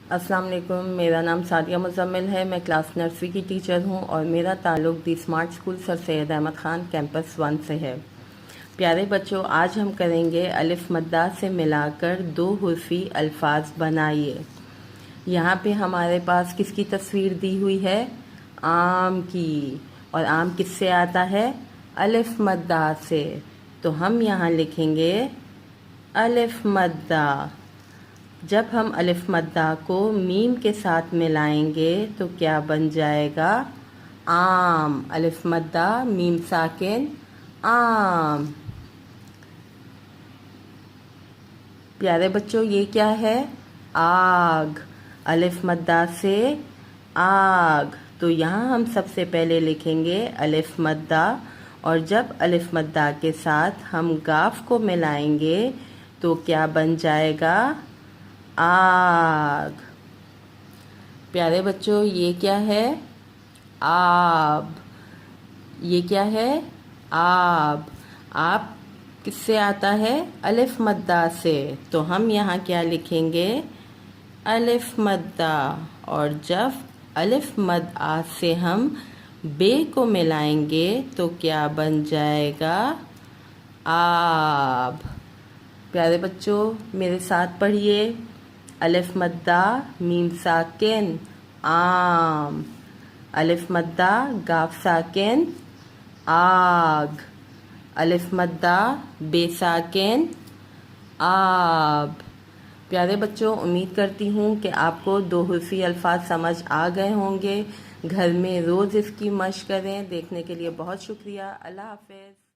अस्सलाम वालेकुम। मेरा नाम सादिया मुज़म्मिल है। मैं क्लास नर्सरी की टीचर हूँ और मेरा ताल्लुक़ the smart school sir Syed Ahmad Khan campus 1 से है। प्यारे बच्चों, आज हम करेंगे अलिफ मद्दा से मिलाकर दो हुर्फ़ी अल्फाज बनाइए। यहाँ पे हमारे पास किसकी तस्वीर दी हुई है? आम की। और आम किससे आता है? अलिफ मद्दा से। तो हम यहाँ लिखेंगे अलिफ मद्दा। जब हम अलिफ मद्दा को मीम के साथ मिलाएंगे तो क्या बन जाएगा? आम। अलिफ मद्दा मीम साकिन आम। प्यारे बच्चों, ये क्या है? आग। अलिफ मद्दा से आग। तो यहाँ हम सबसे पहले लिखेंगे अलिफ मद्दा, और जब अलिफ मद्दा के साथ हम गाफ को मिलाएंगे तो क्या बन जाएगा? आग। प्यारे बच्चों, ये क्या है? आब। ये क्या है? आब। आब किससे आता है? अलिफ मद्दा से। तो हम यहाँ क्या लिखेंगे? अलिफ मद्दा। और जब अलिफ मद्दा से हम बे को मिलाएंगे तो क्या बन जाएगा? आब। प्यारे बच्चों, मेरे साथ पढ़िए। अलिफ मद्दा मीम साकिन आम। अलिफ मद्दा गाफ साकिन आग। अलिफ मद्दा बे साकिन आब। प्यारे बच्चों, उम्मीद करती हूँ कि आपको दो हुर्फ़ी अल्फाज समझ आ गए होंगे। घर में रोज़ इसकी मश्क करें। देखने के लिए बहुत शुक्रिया। अल्लाह हाफ़िज़।